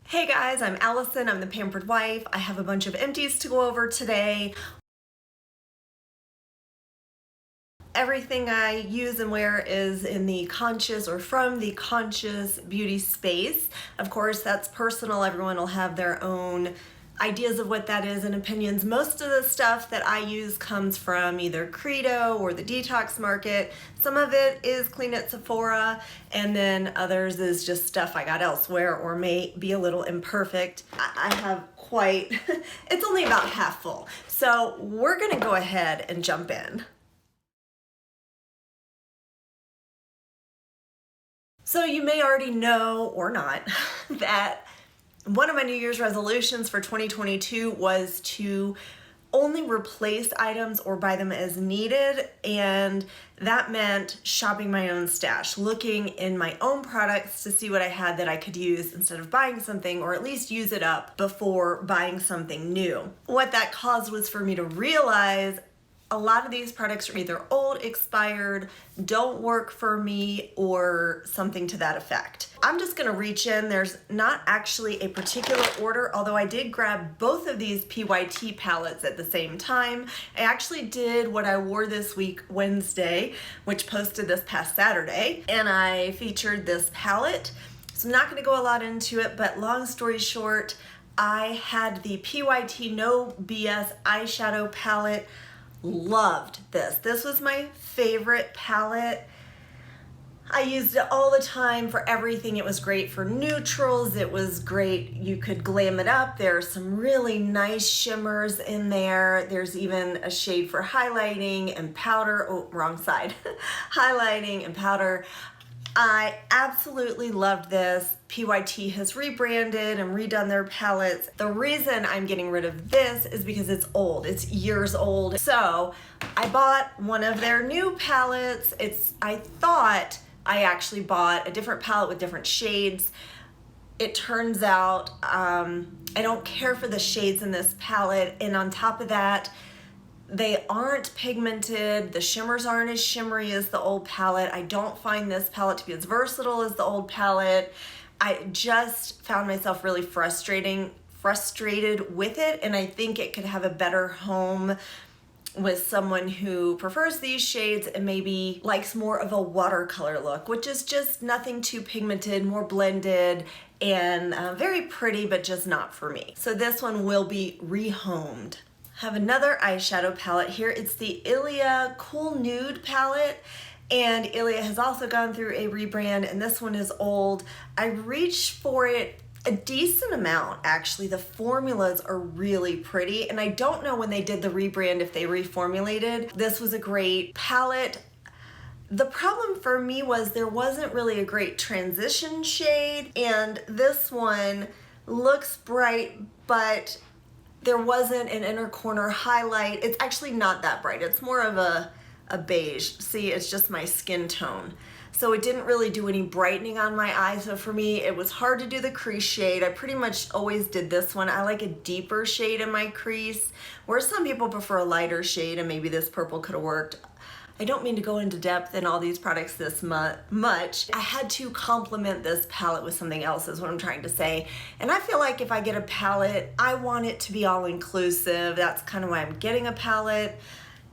Hey guys, I'm Allison. I'm the Pampered Wife. I have a bunch of empties to go over today. Everything I use and wear is in the conscious or from the conscious beauty space. Of course, that's personal. Everyone will have their own ideas of what that is and opinions. Most of the stuff that I use comes from either Credo or the Detox Market. Some of it is clean at Sephora, and then others is just stuff I got elsewhere or may be a little imperfect. I have quite, it's only about half full. So we're gonna go ahead and jump in. So you may already know, or not, that one of my New Year's resolutions for 2022 was to only replace items or buy them as needed, and that meant shopping my own stash, looking in my own products to see what I had that I could use instead of buying something, or at least use it up before buying something new. What that caused was for me to realize a lot of these products are either old, expired, don't work for me, or something to that effect. I'm just gonna reach in. There's not actually a particular order, although I did grab both of these PYT palettes at the same time. I actually did what I wore this week, Wednesday, which posted this past Saturday, and I featured this palette. So I'm not gonna go a lot into it, but long story short, I had the PYT No BS eyeshadow palette. Loved this. This was my favorite palette. I used it all the time for everything. It was great for neutrals. It was great. You could glam it up. There are some really nice shimmers in there. There's even a shade for highlighting and powder. Oh, wrong side. Highlighting and powder. I absolutely loved this. PYT has rebranded and redone their palettes. The reason I'm getting rid of this is because it's old. It's years old. So I bought one of their new palettes. I thought I actually bought a different palette with different shades. It turns out I don't care for the shades in this palette, and on top of that, they aren't pigmented. The shimmers aren't as shimmery as the old palette. I don't find this palette to be as versatile as the old palette. I just found myself really frustrated with it, and I think it could have a better home with someone who prefers these shades and maybe likes more of a watercolor look, which is just nothing too pigmented, more blended, and very pretty, but just not for me. So this one will be rehomed. Have another eyeshadow palette here. It's the ILIA Cool Nude palette, and ILIA has also gone through a rebrand, and this one is old. I reached for it a decent amount, actually. The formulas are really pretty, and I don't know when they did the rebrand if they reformulated. This was a great palette. The problem for me was there wasn't really a great transition shade, and this one looks bright, but there wasn't an inner corner highlight. It's actually not that bright. It's more of a beige. See, it's just my skin tone. So it didn't really do any brightening on my eyes. So for me, it was hard to do the crease shade. I pretty much always did this one. I like a deeper shade in my crease, where some people prefer a lighter shade, and maybe this purple could have worked. I don't mean to go into depth in all these products this much. I had to complement this palette with something else is what I'm trying to say. And I feel like if I get a palette, I want it to be all inclusive. That's kind of why I'm getting a palette.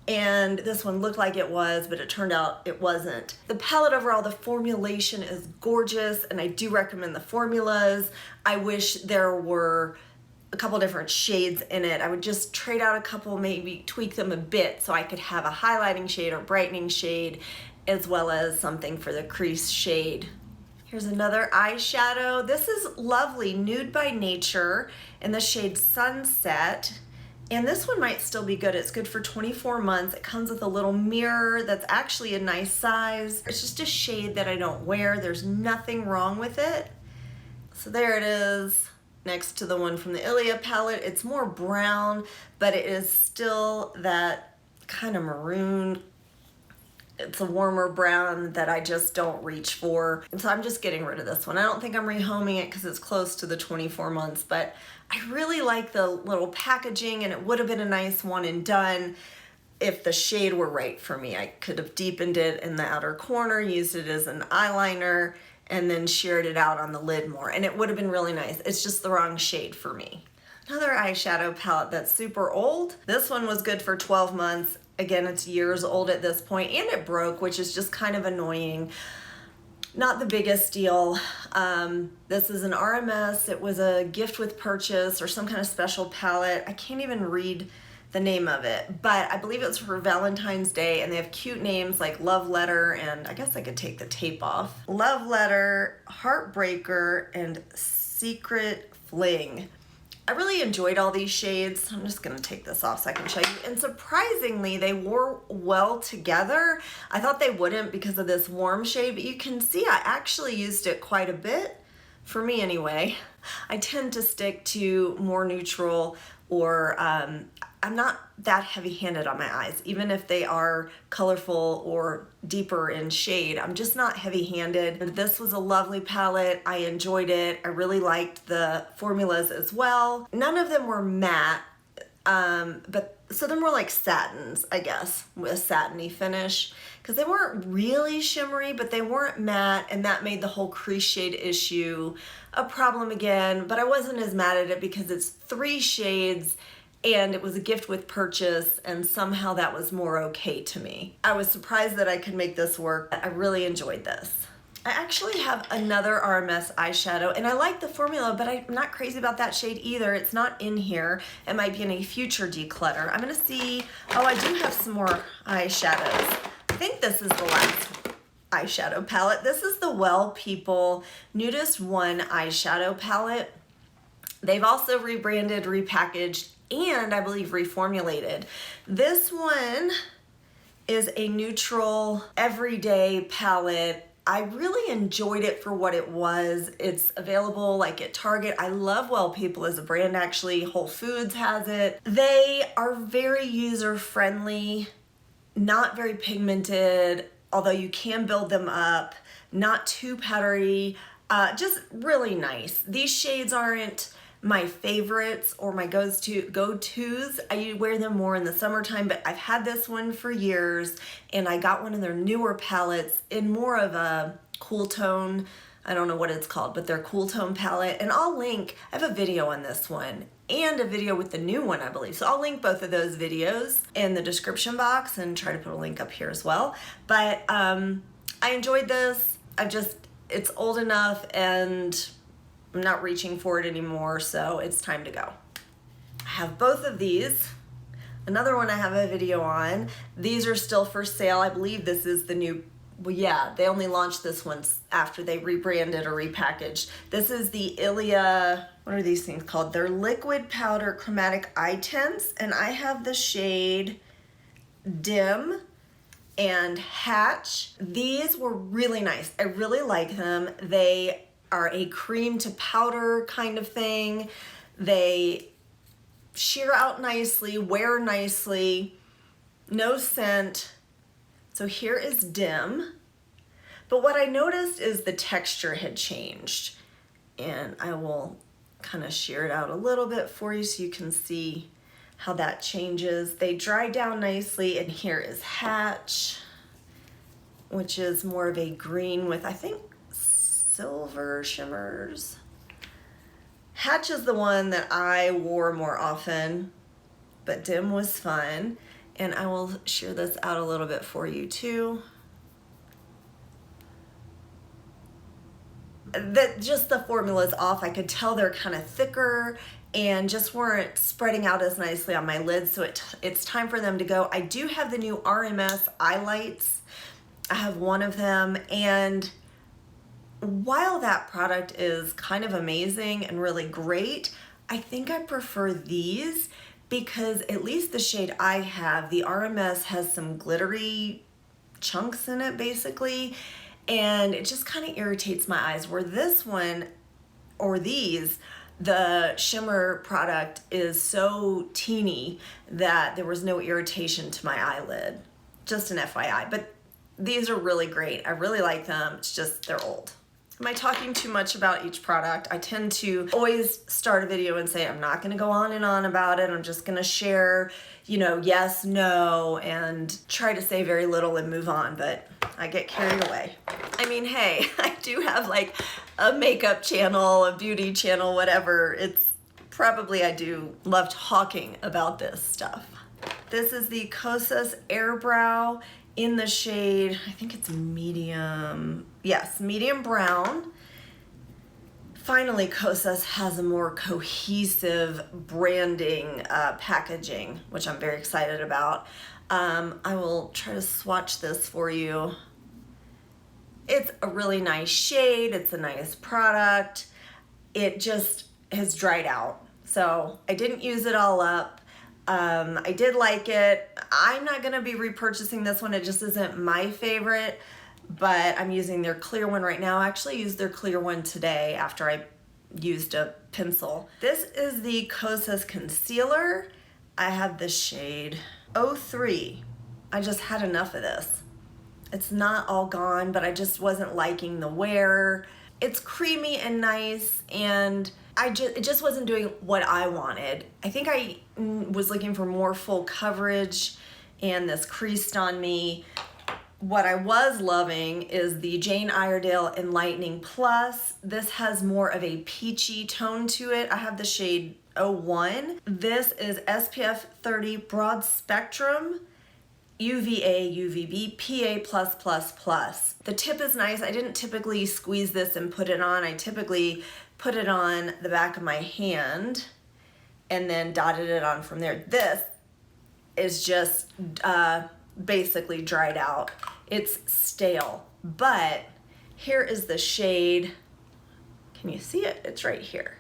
And this one looked like it was, but it turned out it wasn't. The palette overall, the formulation is gorgeous, and I do recommend the formulas. I wish there were a couple different shades in it. I would just trade out a couple, maybe tweak them a bit so I could have a highlighting shade or brightening shade, as well as something for the crease shade. Here's another eyeshadow. This is lovely, Nude by Nature in the shade Sunset. And this one might still be good. It's good for 24 months. It comes with a little mirror that's actually a nice size. It's just a shade that I don't wear. There's nothing wrong with it. So there it is. Next to the one from the ILIA palette. It's more brown, but it is still that kind of maroon. It's a warmer brown that I just don't reach for. And so I'm just getting rid of this one. I don't think I'm rehoming it because it's close to the 24 months, but I really like the little packaging, and it would have been a nice one and done if the shade were right for me. I could have deepened it in the outer corner, used it as an eyeliner, and then sheared it out on the lid more, and it would have been really nice. It's just the wrong shade for me. Another eyeshadow palette that's super old. This one was good for 12 months. Again, it's years old at this point, and it broke, which is just kind of annoying. Not the biggest deal. This is an RMS. It was a gift with purchase or some kind of special palette. I can't even read the name of it, but I believe it's for Valentine's Day, and they have cute names like Love Letter, and I guess I could take the tape off. Love Letter, Heartbreaker, and Secret Fling. I really enjoyed all these shades. I'm just gonna take this off so I can show you. And surprisingly, they wore well together. I thought they wouldn't because of this warm shade, but you can see I actually used it quite a bit, for me anyway. I tend to stick to more neutral, or I'm not that heavy-handed on my eyes, even if they are colorful or deeper in shade. I'm just not heavy-handed. This was a lovely palette. I enjoyed it. I really liked the formulas as well. None of them were matte, but so they're more like satins, I guess, with a satiny finish, because they weren't really shimmery, but they weren't matte, and that made the whole crease shade issue a problem again. But I wasn't as mad at it because it's 3 shades, and it was a gift with purchase, and somehow that was more okay to me. I was surprised that I could make this work. I really enjoyed this. I actually have another RMS eyeshadow, and I like the formula, but I'm not crazy about that shade either. It's not in here. It might be in a future declutter. I'm gonna see, oh, I do have some more eyeshadows. I think this is the last eyeshadow palette. This is the Well People Nudist 1 eyeshadow palette. They've also rebranded, repackaged, and I believe reformulated. This one is a neutral everyday palette. I really enjoyed it for what it was. It's available like at Target. I love Well People as a brand, actually. Whole Foods has it. They are very user-friendly, not very pigmented, although you can build them up, not too powdery, just really nice. These shades aren't my favorites or my go-tos. I wear them more in the summertime, but I've had this one for years, and I got one of their newer palettes in more of a cool tone. I don't know what it's called, but their cool tone palette. And I'll link, I have a video on this one and a video with the new one, I believe. So I'll link both of those videos in the description box and try to put a link up here as well. But I enjoyed this. It's old enough, and I'm not reaching for it anymore, so it's time to go. I have both of these. Another one I have a video on. These are still for sale. I believe this is the new, well, yeah, they only launched this one after they rebranded or repackaged. This is the ILIA, what are these things called? They're liquid powder chromatic eye tints, and I have the shade Dim and Hatch. These were really nice. I really like them. They are a cream to powder kind of thing. They sheer out nicely, wear nicely, no scent. So here is Dim. But what I noticed is the texture had changed. And I will kind of sheer it out a little bit for you so you can see how that changes. They dry down nicely, and here is Hatch, which is more of a green with, I think, silver shimmers. Hatch is the one that I wore more often, but Dim was fun. And I will sheer this out a little bit for you too. Just the formula's off. I could tell they're kind of thicker and just weren't spreading out as nicely on my lids, so it's time for them to go. I do have the new RMS eyelights. I have one of them, and while that product is kind of amazing and really great, I think I prefer these because at least the shade I have, the RMS, has some glittery chunks in it basically, and it just kind of irritates my eyes, where this one, or these, the shimmer product is so teeny that there was no irritation to my eyelid. Just an FYI, but these are really great. I really like them. It's just, they're old. Am I talking too much about each product? I tend to always start a video and say I'm not gonna go on and on about it. I'm just gonna share, you know, yes, no, and try to say very little and move on, but I get carried away. I mean, hey, I do have like a makeup channel, a beauty channel, whatever. It's probably I do love talking about this stuff. This is the Cosas Air Brow in the shade, I think it's medium, yes, medium brown. Finally, Kosas has a more cohesive branding packaging, which I'm very excited about. I will try to swatch this for you. It's a really nice shade, it's a nice product. It just has dried out, so I didn't use it all up. I did like it. I'm not gonna be repurchasing this one. It just isn't my favorite, but I'm using their clear one right now. I actually used their clear one today after I used a pencil. This is the Cosas Concealer. I have the shade 03. I just had enough of this. It's not all gone, but I just wasn't liking the wear. It's creamy and nice, and it just wasn't doing what I wanted. I think I was looking for more full coverage, and this creased on me. What I was loving is the Jane Iredale Enlightening Plus. This has more of a peachy tone to it. I have the shade 01. This is SPF 30 Broad Spectrum, UVA, UVB, PA+++. The tip is nice. I didn't typically squeeze this and put it on. I typically put it on the back of my hand and then dotted it on from there. This is just basically dried out. It's stale, but here is the shade. Can you see it? It's right here.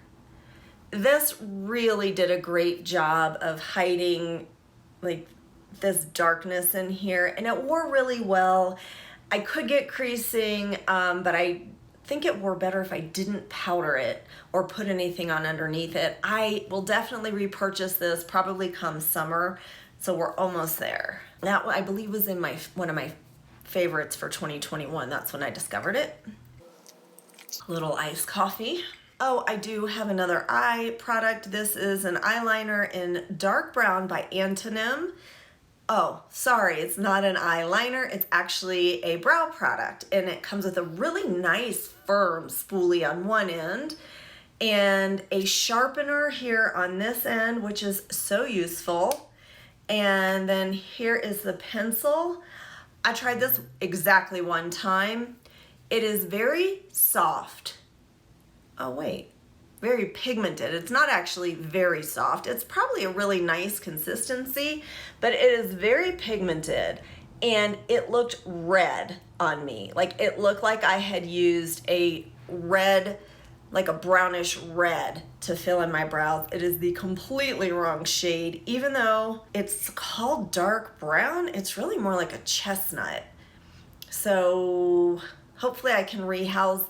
This really did a great job of hiding like this darkness in here, and it wore really well. I could get creasing, but I think it wore better if I didn't powder it or put anything on underneath it. I will definitely repurchase this probably come summer, so we're almost there. That I believe was in one of my favorites for 2021. That's when I discovered it. A little iced coffee. Oh, I do have another eye product. This is an eyeliner in dark brown by Antonym. Oh, sorry, it's not an eyeliner, it's actually a brow product, and it comes with a really nice firm spoolie on one end and a sharpener here on this end, which is so useful. And then here is the pencil. I tried this exactly one time. It is very soft. Oh wait, very pigmented. It's not actually very soft. It's probably a really nice consistency, but it is very pigmented, and it looked red on me. Like it looked like I had used a red, like a brownish red to fill in my brows. It is the completely wrong shade. Even though it's called dark brown, it's really more like a chestnut. So hopefully I can rehome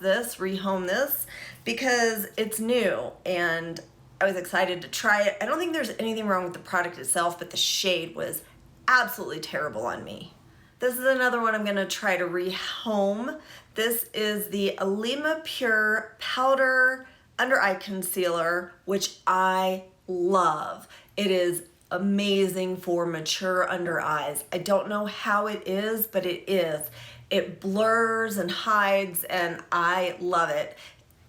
this, because it's new and I was excited to try it. I don't think there's anything wrong with the product itself, but the shade was absolutely terrible on me. This is another one I'm gonna try to rehome. This is the Alima Pure Powder Under Eye Concealer, which I love. It is amazing for mature under eyes. I don't know how it is, but it is. It blurs and hides, and I love it.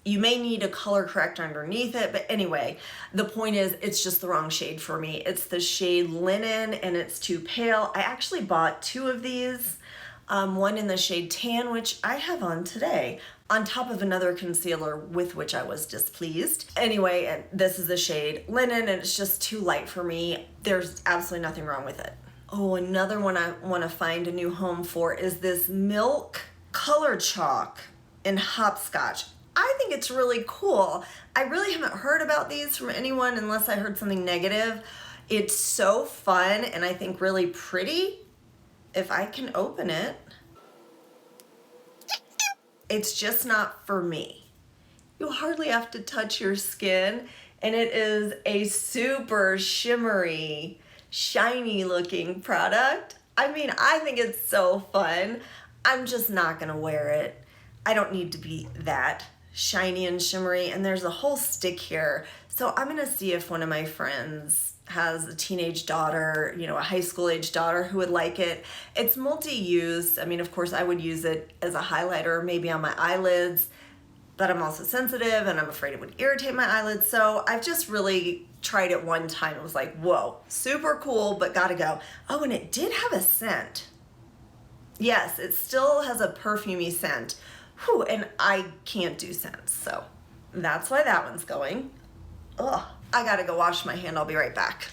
You may need a color corrector underneath it, but anyway, the point is it's just the wrong shade for me. It's the shade Linen, and it's too pale. I actually bought two of these, one in the shade Tan, which I have on today, on top of another concealer with which I was displeased. Anyway, and this is the shade Linen, and it's just too light for me. There's absolutely nothing wrong with it. Oh, another one I want to find a new home for is this Milk Color Chalk in Hopscotch. I think it's really cool. I really haven't heard about these from anyone unless I heard something negative. It's so fun and I think really pretty. If I can open it. It's just not for me. You hardly have to touch your skin, and it is a super shimmery, shiny looking product. I mean, I think it's so fun. I'm just not gonna wear it. I don't need to be that shiny and shimmery, and there's a whole stick here. So I'm gonna see if one of my friends has a teenage daughter, you know, a high school age daughter who would like it. It's multi-use. I mean, of course I would use it as a highlighter, maybe on my eyelids, but I'm also sensitive and I'm afraid it would irritate my eyelids. So I've just really tried it one time. It was like, whoa, super cool, but gotta go. Oh, and it did have a scent. Yes, it still has a perfumey scent. Whew, and I can't do scents, so that's why that one's going. Ugh, I gotta go wash my hand. I'll be right back.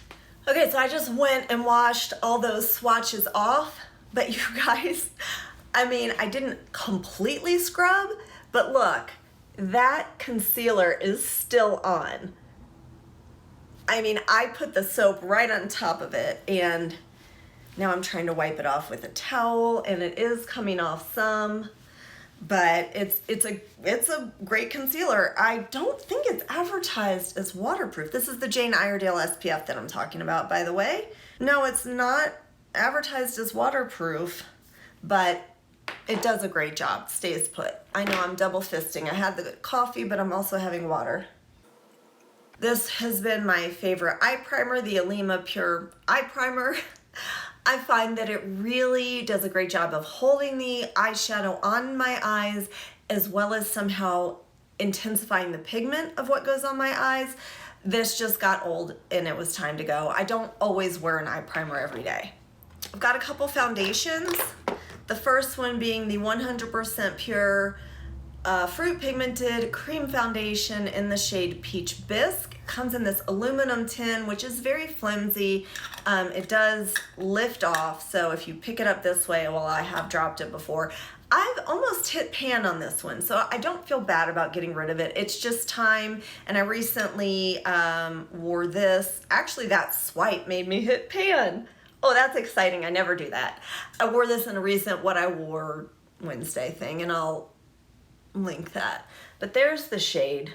Okay, so I just went and washed all those swatches off, but you guys, I mean, I didn't completely scrub, but look, that concealer is still on. I mean, I put the soap right on top of it, and now I'm trying to wipe it off with a towel, and it is coming off some. But it's a great concealer. I don't think it's advertised as waterproof. This is the Jane Iredale SPF that I'm talking about, by the way. No, it's not advertised as waterproof, but it does a great job. Stays put. I know I'm double fisting. I had the coffee, but I'm also having water. This has been my favorite eye primer, the Alima Pure Eye Primer. I find that it really does a great job of holding the eyeshadow on my eyes, as well as somehow intensifying the pigment of what goes on my eyes. This just got old and it was time to go. I don't always wear an eye primer every day. I've got a couple foundations. The first one being the 100% pure Fruit Pigmented Cream Foundation in the shade Peach Bisque. Comes in this aluminum tin, which is very flimsy. It does lift off, so if you pick it up this way, well, I have dropped it before. I've almost hit pan on this one, so I don't feel bad about getting rid of it. It's just time, and I recently wore this. Actually, that swipe made me hit pan. Oh, that's exciting. I never do that. I wore this in a recent What I Wore Wednesday thing, and I'll link that. But there's the shade.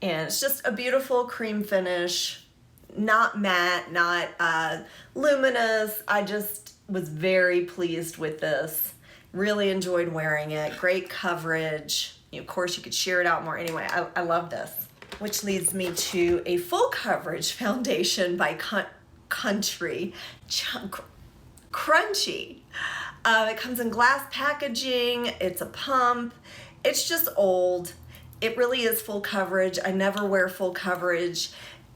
And it's just a beautiful cream finish, not matte, not luminous. I just was very pleased with this. Really enjoyed wearing it. Great coverage. Of course, you could sheer it out more. Anyway, I love this. Which leads me to a full coverage foundation by Crunchy. It comes in glass packaging. It's a pump. It's just old. It really is full coverage. I never wear full coverage.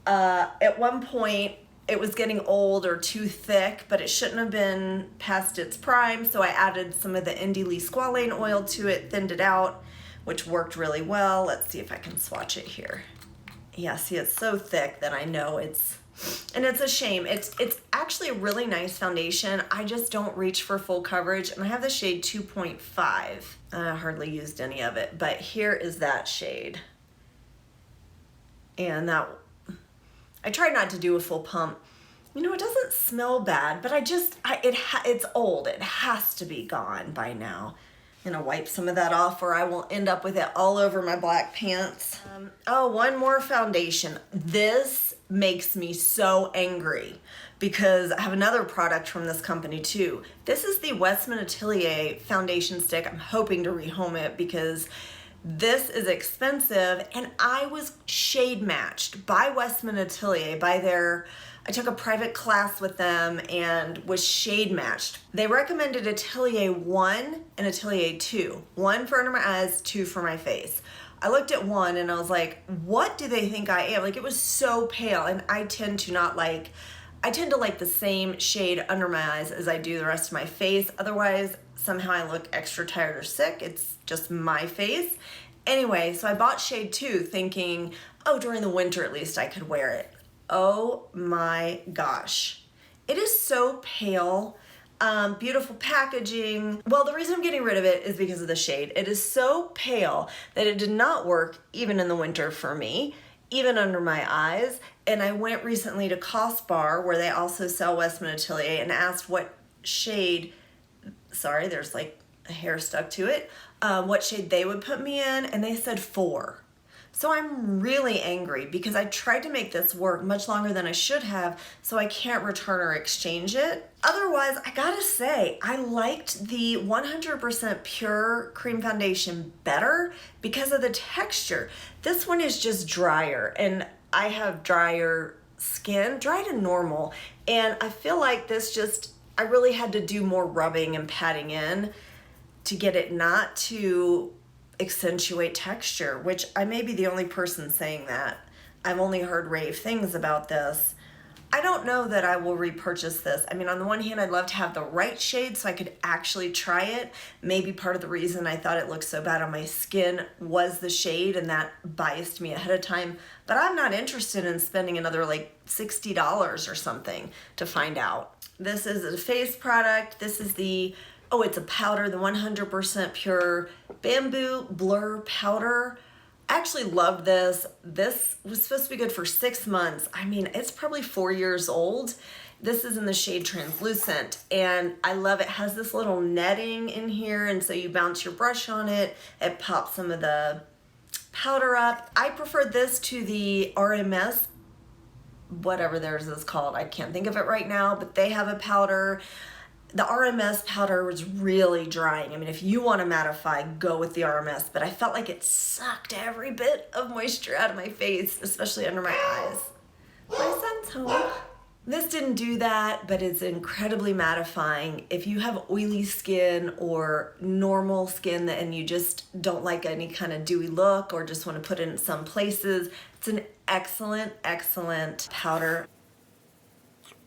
At one point, it was getting old or too thick, but it shouldn't have been past its prime, so I added some of the Indie Squalane oil to it, thinned it out, which worked really well. Let's see if I can swatch it here. Yeah, see, it's so thick that I know it's... And it's a shame. It's actually a really nice foundation. I just don't reach for full coverage, and I have the shade 2.5. I hardly used any of it, but here is that shade. And that, I tried not to do a full pump. You know, it doesn't smell bad, but it's old. It has to be gone by now. I'm gonna wipe some of that off or I will end up with it all over my black pants. Oh, one more foundation. This makes me so angry because I have another product from this company too. This is the Westman Atelier foundation stick. I'm hoping to rehome it because this is expensive, and I was shade matched by Westman Atelier, I took a private class with them and was shade matched. They recommended Atelier 1 and Atelier 2. 1 for under my eyes, 2 for my face. I looked at 1 and I was like, what do they think I am? Like, it was so pale, and I tend to like the same shade under my eyes as I do the rest of my face. Otherwise, somehow I look extra tired or sick. It's just my face. Anyway, so I bought shade 2 thinking, oh, during the winter at least I could wear it. Oh my gosh. It is so pale. Beautiful packaging. Well, the reason I'm getting rid of it is because of the shade. It is so pale that it did not work even in the winter for me, even under my eyes. And I went recently to Cosbar, where they also sell Westman Atelier, and asked what shade, sorry, there's like a hair stuck to it, what shade they would put me in, and they said 4. So I'm really angry because I tried to make this work much longer than I should have, so I can't return or exchange it. Otherwise, I gotta say, I liked the 100% pure cream foundation better because of the texture. This one is just drier, and I have drier skin, dry to normal, and I feel like this just, I really had to do more rubbing and patting in to get it not to accentuate texture, which I may be the only person saying that. I've only heard rave things about this. I don't know that I will repurchase this. I mean, on the one hand, I'd love to have the right shade so I could actually try it. Maybe part of the reason I thought it looked so bad on my skin was the shade, and that biased me ahead of time. But I'm not interested in spending another like $60 or something to find out. This is a face product. This is the, oh, it's a powder, the 100% pure bamboo blur powder. I actually love this. This was supposed to be good for 6 months. I mean, it's probably 4 years old. This is in the shade Translucent, and I love it. It has this little netting in here, and so you bounce your brush on it. It pops some of the powder up. I prefer this to the RMS, whatever theirs is called. I can't think of it right now, but they have a powder. The RMS powder was really drying. I mean, if you want to mattify, go with the RMS, but I felt like it sucked every bit of moisture out of my face, especially under my eyes. My son's home. This didn't do that, but it's incredibly mattifying. If you have oily skin or normal skin and you just don't like any kind of dewy look or just want to put it in some places, it's an excellent, excellent powder.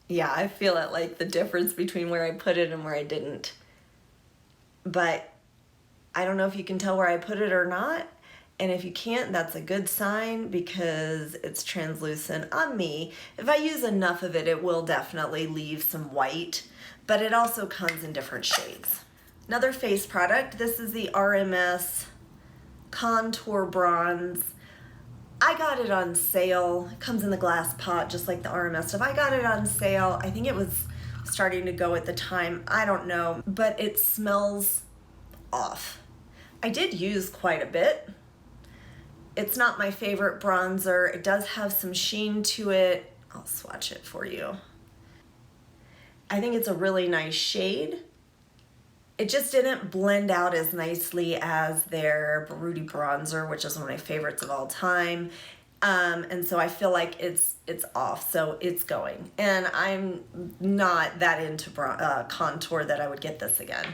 Yeah, I feel it, like the difference between where I put it and where I didn't. But I don't know if you can tell where I put it or not. And if you can't, that's a good sign because it's translucent on me. If I use enough of it, it will definitely leave some white, but it also comes in different shades. Another face product, this is the Rms Contour Bronze. I got it on sale. It comes in the glass pot just like the RMS stuff. I got it on sale. I think it was starting to go at the time. I don't know, but it smells off. I did use quite a bit. It's not my favorite bronzer. It does have some sheen to it. I'll swatch it for you. I think it's a really nice shade. It just didn't blend out as nicely as their Baruti bronzer, which is one of my favorites of all time. And so I feel like it's off, so it's going. And I'm not that into contour that I would get this again.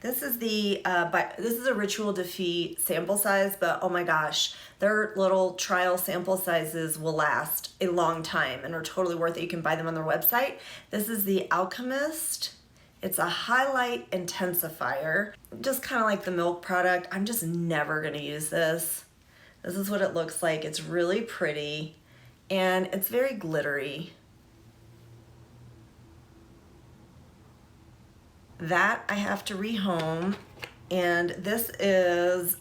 This is this is a Ritual Defeat sample size, but oh my gosh, their little trial sample sizes will last a long time and are totally worth it. You can buy them on their website. This is the Alchemist. It's a highlight intensifier, just kind of like the Milk product. I'm just never gonna use this. This is what it looks like. It's really pretty and it's very glittery. That I have to rehome, and this is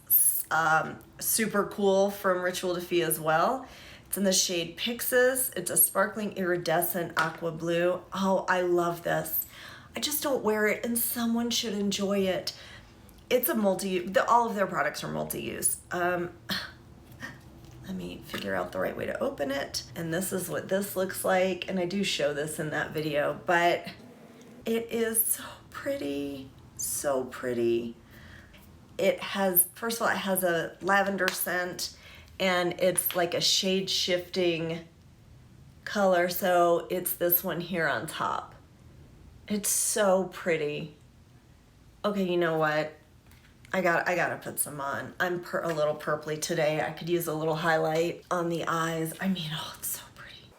super cool from Ritual Defeat as well. It's in the shade Pixis. It's a sparkling iridescent aqua blue. Oh, I love this. I just don't wear it, and someone should enjoy it. It's a all of their products are multi-use. Let me figure out the right way to open it. And this is what this looks like. And I do show this in that video, but it is so pretty, so pretty. It has, first of all, it has a lavender scent, and it's like a shade shifting color. So it's this one here on top. It's so pretty. Okay, you know what? I gotta put some on. I'm a little purpley today. I could use a little highlight on the eyes. I mean, oh, it's so pretty.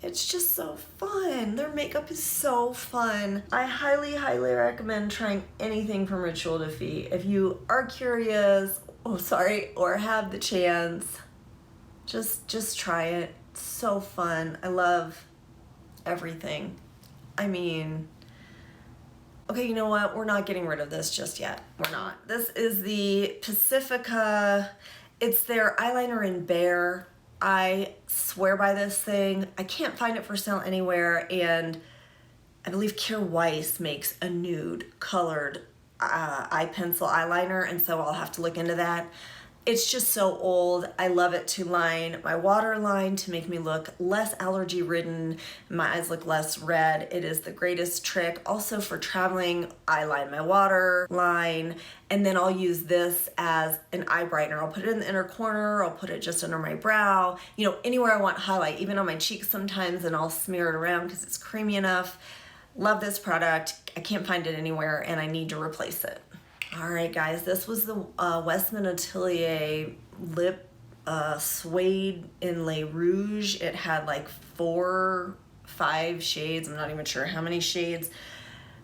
It's just so fun. Their makeup is so fun. I highly, highly recommend trying anything from Ritual Defeat. If you are curious, or have the chance, just try it. It's so fun. I love everything. I mean, okay, you know what? We're not getting rid of this just yet. We're not. This is the Pacifica. It's their eyeliner in Bare. I swear by this thing. I can't find it for sale anywhere, and I believe Kira Weiss makes a nude colored eye pencil eyeliner, and so I'll have to look into that. It's just so old. I love it to line my waterline to make me look less allergy ridden. My eyes look less red. It is the greatest trick. Also for traveling, I line my waterline and then I'll use this as an eye brightener. I'll put it in the inner corner. I'll put it just under my brow, you know, anywhere I want highlight, even on my cheeks sometimes, and I'll smear it around because it's creamy enough. Love this product. I can't find it anywhere and I need to replace it. All right, guys, this was the Westman Atelier lip suede inlay rouge. It had like 4, 5 shades. I'm not even sure how many shades.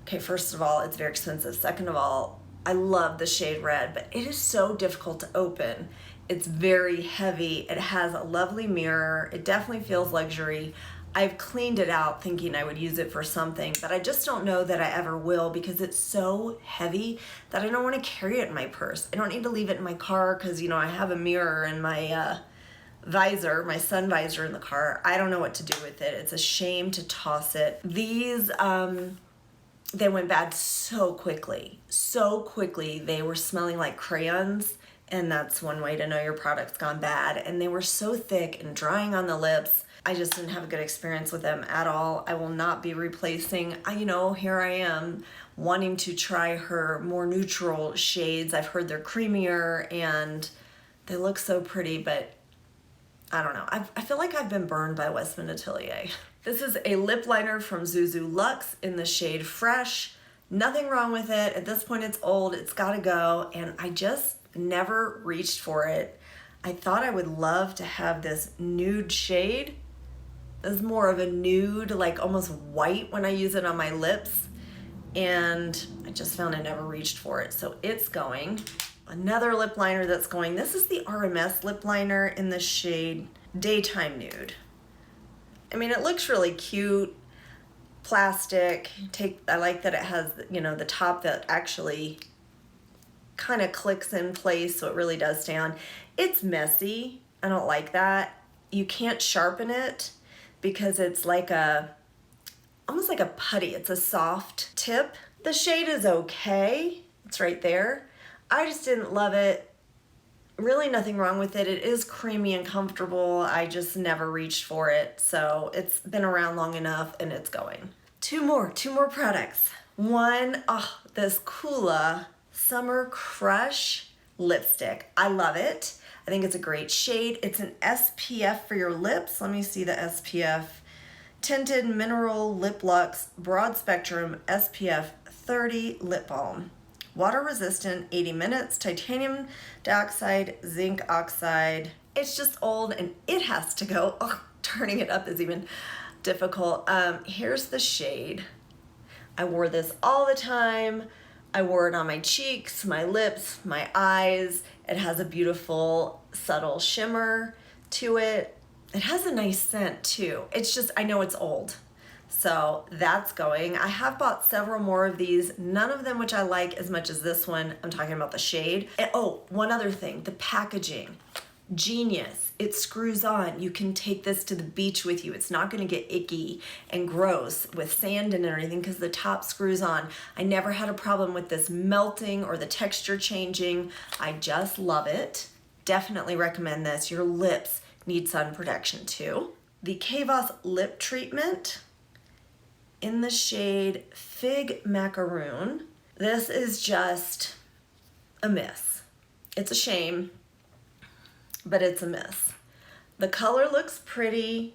Okay, first of all, it's very expensive. Second of all, I love the shade red, but it is so difficult to open. It's very heavy. It has a lovely mirror. It definitely feels luxury. I've cleaned it out thinking I would use it for something, but I just don't know that I ever will because it's so heavy that I don't want to carry it in my purse. I don't need to leave it in my car because, you know, I have a mirror and my visor, my sun visor in the car. I don't know what to do with it. It's a shame to toss it. These, they went bad so quickly. So quickly. They were smelling like crayons, and that's one way to know your product's gone bad. And they were so thick and drying on the lips. I just didn't have a good experience with them at all. I will not be replacing. You know, here I am wanting to try her more neutral shades. I've heard they're creamier and they look so pretty, but I don't know. I feel like I've been burned by Westman Atelier. This is a lip liner from Zuzu Luxe in the shade Fresh. Nothing wrong with it. At this point, it's old. It's gotta go. And I just never reached for it. I thought I would love to have this nude shade. It's more of a nude, like almost white when I use it on my lips. And I just found I never reached for it. So it's going. Another lip liner that's going. This is the RMS lip liner in the shade Daytime Nude. I mean, it looks really cute. Plastic. I like that it has, you know, the top that actually kind of clicks in place so it really does stay on. It's messy. I don't like that. You can't sharpen it because it's like almost like a putty. It's a soft tip. The shade is okay. It's right there. I just didn't love it. Really nothing wrong with it. It is creamy and comfortable. I just never reached for it. So it's been around long enough and it's going. Two more products. One, this Kula Summer Crush lipstick. I love it. I think it's a great shade. It's an SPF for your lips. Let me see the SPF. Tinted Mineral Lip Luxe Broad Spectrum SPF 30 Lip Balm. Water resistant, 80 minutes, titanium dioxide, zinc oxide. It's just old and it has to go. Oh, turning it up is even difficult. Here's the shade. I wore this all the time. I wore it on my cheeks, my lips, my eyes. It has a beautiful subtle shimmer to it. It has a nice scent too. It's just, I know it's old. So that's going. I have bought several more of these, none of them which I like as much as this one. I'm talking about the shade. And oh, one other thing, the packaging. Genius. It screws on. You can take this to the beach with you. It's not going to get icky and gross with sand in it or anything because the top screws on. I never had a problem with this melting or the texture changing. I just love it. Definitely recommend this. Your lips need sun protection too. The Kavos lip treatment in the shade Fig Macaroon. This is just a miss. It's a shame, but it's a miss. The color looks pretty,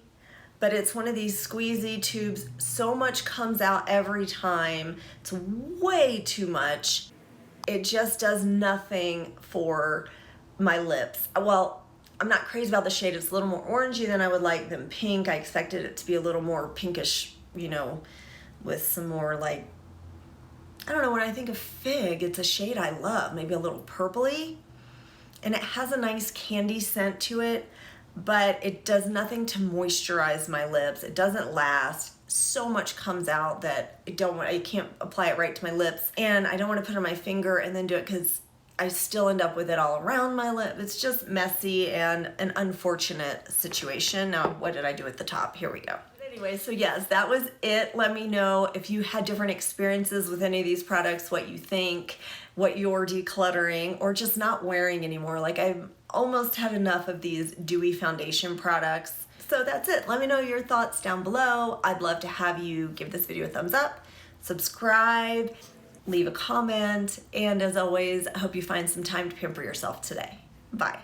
but it's one of these squeezy tubes. So much comes out every time. It's way too much. It just does nothing for my lips. Well, I'm not crazy about the shade. It's a little more orangey than I would like than pink. I expected it to be a little more pinkish, you know, with some more like, I don't know, when I think of Fig, it's a shade I love, maybe a little purpley. And it has a nice candy scent to it, but it does nothing to moisturize my lips. It doesn't last. So much comes out that I can't apply it right to my lips, and I don't want to put it on my finger and then do it because I still end up with it all around my lip. It's just messy and an unfortunate situation. Now, what did I do at the top? Here we go. Anyway, so yes, that was it. Let me know if you had different experiences with any of these products, what you think, what you're decluttering or just not wearing anymore. Like I've almost had enough of these dewy foundation products. So that's it. Let me know your thoughts down below. I'd love to have you give this video a thumbs up, subscribe, leave a comment, and as always, I hope you find some time to pamper yourself today. Bye.